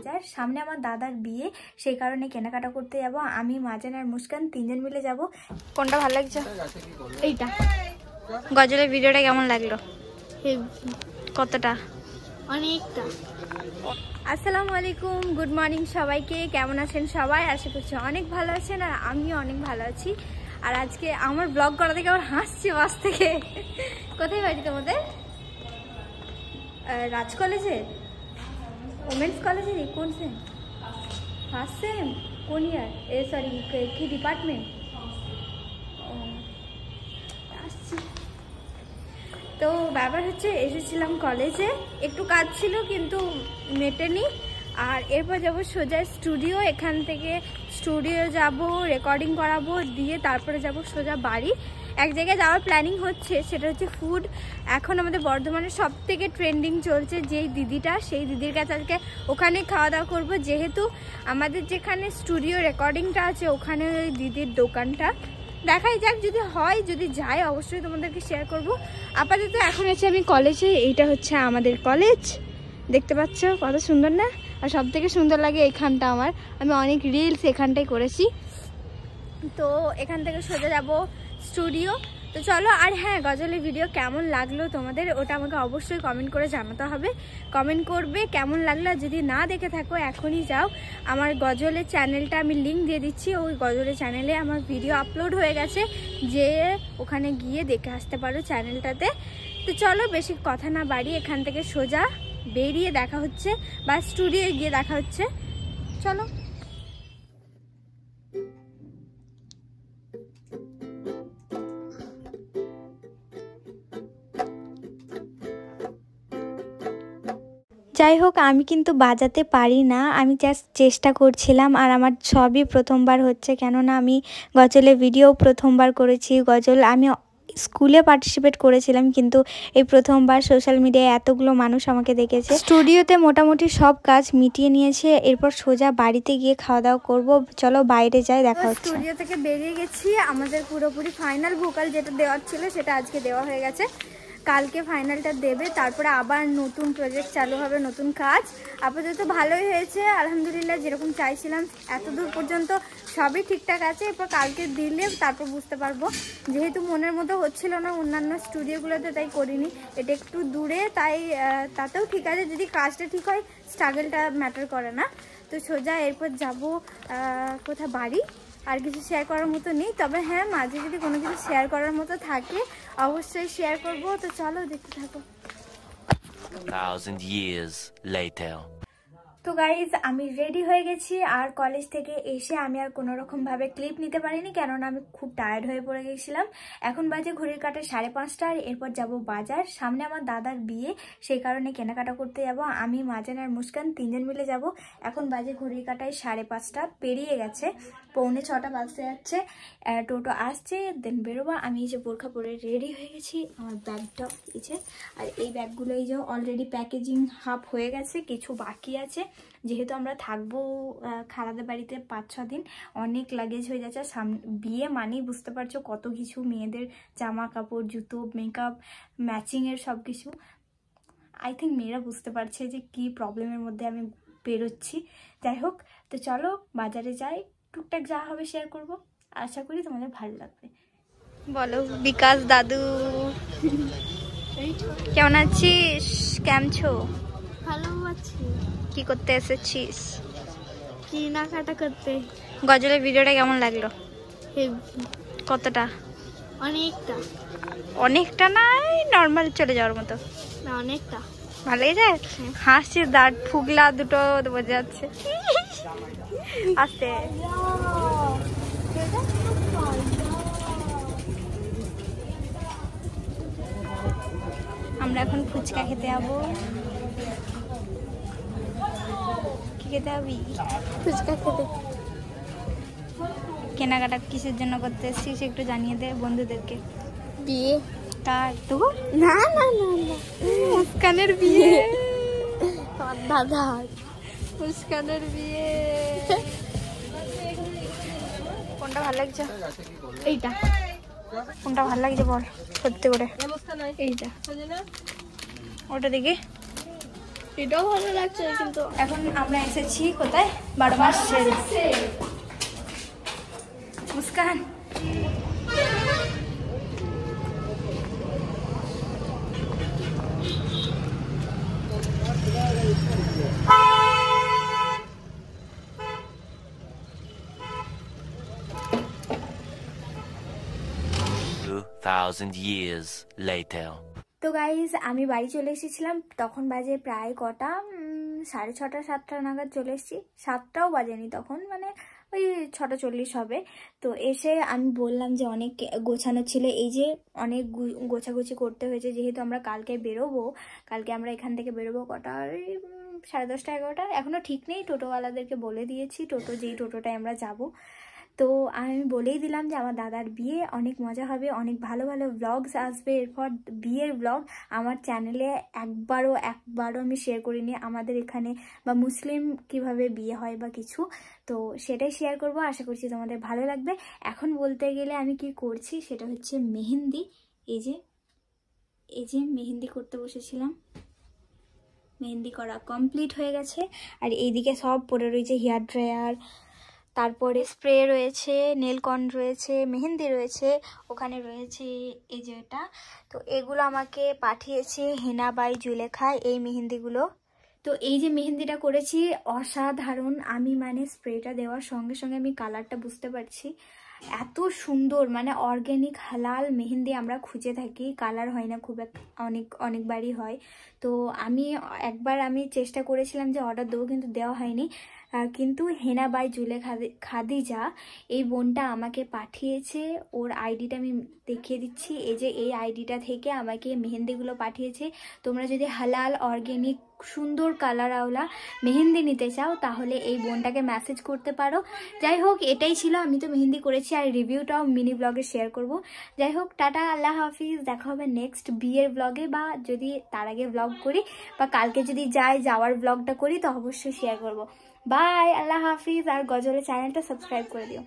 বাজার, সামনে আমার দাদার বিয়ে, সেই কারণে কেনাকাটা করতে যাব। আমি, মাজান আর মুস্কান তিনজন মিলে যাব। কোনটা ভালো লাগছে? এইটা। গজলের ভিডিওটা কেমন লাগলো? কতটা? অনেকটা। আসসালামু আলাইকুম, গুড মর্নিং সবাইকে। কেমন আছেন সবাই? আশা করছি অনেক ভালো আছেন, আর আমিও অনেক ভালো আছি। আর আজকে আমার ব্লগ করা থেকে আমার হাসছি বাস থেকে। কোথায় বাড়ি তোমাদের? রাজ কলেজে, ওমেন্স কলেজের কোন সেম? First same? কোন ইয়ার? সরি, কি ডিপার্টমেন্ট? আসছি। তো ব্যাপার হচ্ছে, এসেছিলাম কলেজে, একটু কাজ ছিল কিন্তু মেটেনি। আর এরপর যাবো সোজা স্টুডিও, এখান থেকে স্টুডিও যাব, রেকর্ডিং করাবো, দিয়ে তারপরে যাব সোজা বাড়ি। এক জায়গায় যাওয়ার প্ল্যানিং হচ্ছে, সেটা হচ্ছে ফুড। এখন আমাদের বর্ধমানে সব থেকে ট্রেন্ডিং চলছে যেই দিদিটা, সেই দিদির কাছে আজকে ওখানে খাওয়া দাওয়া করবো। যেহেতু আমাদের যেখানে স্টুডিও রেকর্ডিংটা আছে ওখানে ওই দিদির দোকানটা। দেখাই যাক, যদি হয়, যদি যাই অবশ্যই তোমাদেরকে শেয়ার করব। আপাতত এখন হচ্ছে আমি কলেজে। এইটা হচ্ছে আমাদের কলেজ, দেখতে পাচ্ছ কত সুন্দর না? আর সব থেকে সুন্দর লাগে এখানটা আমার, আমি অনেক রিলস এখানটাই করেছি। তো এখান থেকে সোজা যাব স্টুডিও। তো চলো। আর হ্যাঁ, গজলের ভিডিও কেমন লাগলো তোমাদের, ওটা আমাকে অবশ্যই কমেন্ট করে জানাতে হবে। কমেন্ট করবে কেমন লাগলো। যদি না দেখে থাকো এখনই যাও, আমার গজলের চ্যানেলটা আমি লিঙ্ক দিয়ে দিচ্ছি। ওই গজলের চ্যানেলে আমার ভিডিও আপলোড হয়ে গেছে, যে ওখানে গিয়ে দেখে আসতে পারো চ্যানেলটাতে। তো চলো, বেশি কথা না বাড়িয়ে এখান থেকে সোজা বেরিয়ে দেখা হচ্ছে, বা স্টুডিও গিয়ে দেখা হচ্ছে। চলো। যাই হোক, আমি কিন্তু বাজাতে পারি না, আমি জাস্ট চেষ্টা করছিলাম। আর আমার সবই প্রথমবার হচ্ছে, কেননা আমি গজলের ভিডিও প্রথমবার করেছি। গজল আমি স্কুলে পার্টিসিপেট করেছিলাম, কিন্তু এই প্রথমবার সোশ্যাল মিডিয়ায় এতগুলো মানুষ আমাকে দেখেছে। স্টুডিওতে মোটামুটি সব কাজ মিটিয়ে নিয়েছে, এরপর সোজা বাড়িতে গিয়ে খাওয়া দাওয়া করবো। চলো বাইরে যাই, দেখা হচ্ছে। স্টুডিও থেকে বেরিয়ে গেছি, আমাদের পুরোপুরি ফাইনাল ভোকাল যেটা দেওয়ার ছিল সেটা আজকে দেওয়া হয়ে গেছে। কালকে ফাইনালটা দেবে, তারপরে আবার নতুন প্রজেক্ট চালু হবে, নতুন কাজ। আপাতত ভালোই হয়েছে আলহামদুলিল্লাহ, যেরকম চাইছিলাম এতদূর পর্যন্ত সবই ঠিকঠাক আছে। এরপর কালকে দিলে তারপর বুঝতে পারবো। যেহেতু মনের মতো হচ্ছিল না অন্যান্য স্টুডিওগুলোতে, তাই করিনি। এটা একটু দূরে, তাই তাতেও ঠিক আছে, যদি কাজটা ঠিক হয় স্ট্রাগলটা ম্যাটার করে না। তো সোজা এরপর যাব কোথায়, বাড়ি। আর কিছু শেয়ার করার মতো নেই, তবে হ্যাঁ, মাঝে যদি কোনো কিছু শেয়ার করার মতো থাকে অবশ্যই শেয়ার করব। তো চলো, দেখতে থাকো। 1000 years later. তো গাইজ, আমি রেডি হয়ে গেছি। আর কলেজ থেকে এসে আমি আর কোনো রকমভাবে ক্লিপ নিতে পারিনি, কেননা আমি খুব টায়ার্ড হয়ে পড়ে গেছিলাম। এখন বাজে ঘড়ির কাঁটা 5:30। আর এরপর যাব বাজার, সামনে আমার দাদার বিয়ে, সেই কারণে কেনাকাটা করতে যাব। আমি, মাজান আর মুস্কান তিনজন মিলে যাব। এখন বাজে ঘড়ির কাঁটায় 5:30 পেরিয়ে গেছে, 5:45 বাজতে যাচ্ছে। টোটো আসছে, দেন বেরোবো। আমি এই যে বোরখা পরে রেডি হয়ে গেছি, আমার ব্যাগটা এই যে। আর এই ব্যাগগুলো এই যে অলরেডি প্যাকেজিং হাফ হয়ে গেছে, কিছু বাকি আছে। যেহেতু আমরা থাকবো খালাদের বাড়িতে 5-6 দিন, অনেক লাগেজ হয়ে যাচ্ছে। বিয়ে মানেই বুঝতে পারছো কত কিছু, মেয়েদের জামা কাপড়, জুতো, মেকআপ, ম্যাচিংয়ের সব কিছু। আই থিঙ্ক মেয়েরা বুঝতে পারছে যে কি প্রবলেমের মধ্যে আমি বেরোচ্ছি। যাই হোক, তো চলো বাজারে যাই, টুকটাক যা হবে শেয়ার করব। আশা করি তোমাদের ভালো লাগবে। বলো বিকাশ দাদু, কেমন আছিস? কেমন ছো? ভালো আছি। কি করতে এসেছিস? কেনাকাটা করতে। গজলের ভিডিওটা কেমন লাগলো? কতটা? অনেকটা। অনেকটা নাই, নর্মাল চলে যাওয়ার মতো? না, অনেকটা ভালো লেগেছে। হাসছিস, দাঁত ফুগলা দুটো বোঝা যাচ্ছে। আস্তে। আমরা এখন ফুচকা খেতে যাবো। কি খেতে যাবি? ফুচকা খেতে। কেনাকাটা কিসের জন্য করতে এসেছিস একটু জানিয়ে দে বন্ধুদেরকে। বিয়ে। কার? তো না না না না, মুস্কানের বিয়ে। দাদা মুস্কানের বিয়ে। কোনটা ভালো লাগছে? এইটা। কোনটা ভালো লাগছে বল সত্যি করে? এইটা। ওটা দেখি। এটাও ভালো লাগছে কিন্তু এখন আমরা এসেছি কোথায় 12 মাস সেল। Muskan thousand years later. তো গাইজ আমি বাড়ি চলে এসেছিলাম, তখন বাজে প্রায় কটা 6:30 7টা নাগাদ চলে এসেছি, 7টাও বাজেনি তখন, মানে ওই 6:40 হবে। তো এসে আমি বললাম যে অনেক গোছানো ছিল, এই যে অনেক গোছাগুছি করতে হয়েছে, যেহেতু আমরা কালকে বেরোবো, কালকে আমরা এখান থেকে বেরোবো কটা, ওই 10:30 11টা, এখনও ঠিক নেই। টোটোওয়ালাদেরকে বলে দিয়েছি, যেই টোটোটায় আমরা যাব। তো আমি বলেই দিলাম যে আমার দাদার বিয়ে, অনেক মজা হবে, অনেক ভালো ভালো ব্লগস আসবে এরপর। বিয়ের ব্লগ আমার চ্যানেলে একবারও আমি শেয়ার করিনি, আমাদের এখানে বা মুসলিম কিভাবে বিয়ে হয় বা কিছু, তো সেটাই শেয়ার করব। আশা করছি তোমাদের ভালো লাগবে। এখন বলতে গেলে আমি কি করছি সেটা হচ্ছে মেহেন্দি। এই যে মেহেন্দি করতে বসেছিলাম, মেহেন্দি করা কমপ্লিট হয়ে গেছে। আর এইদিকে সব পড়ে রয়েছে, হেয়ার ড্রায়ার, তারপরে স্প্রে রয়েছে, নেলকন রয়েছে, মেহেন্দি রয়েছে, ওখানে রয়েছে এই যে এটা। তো এগুলো আমাকে পাঠিয়েছে হেনা বাই জুলেখা, এই মেহেন্দিগুলো। তো এই যে মেহেন্দিটা করেছি অসাধারণ, আমি মানে স্প্রেটা দেওয়ার সঙ্গে সঙ্গে আমি কালারটা বুঝতে পারছি, এত সুন্দর, মানে অর্গ্যানিক হালাল মেহেন্দি আমরা খুঁজে থাকি, কালার হয় না খুব অনেকবারই হয়। তো একবার আমি চেষ্টা করেছিলাম যে অর্ডার দেবো, কিন্তু দেওয়া হয়নি। কিন্তু হেনা বাই খাদিজা এই বোনটা আমাকে পাঠিয়েছে, ওর আইডিটা আমি দেখিয়ে দিচ্ছি। এই যে এই আইডিটা থেকে আমাকে মেহেন্দিগুলো পাঠিয়েছে। তোমরা যদি হালাল অর্গ্যানিক সুন্দর কালার আওলা মেহেন্দি নিতে চাও তাহলে এই বোনটাকে মেসেজ করতে পারো। যাই হোক, এটাই ছিল, আমি তো মেহেন্দি করেছি আর রিভিউটাও মিনি ব্লগে শেয়ার করব। যাই হোক, টাটা, আল্লাহ হাফিজ, দেখা হবে নেক্সট বিয়ের ব্লগে, বা যদি তার আগে ব্লগ করি বা কালকে যদি যাওয়ার ব্লগটা করি তো অবশ্যই শেয়ার করব। বাই, আল্লাহ হাফিজ। আর গজলের চ্যানেলটা সাবস্ক্রাইব করে দিও।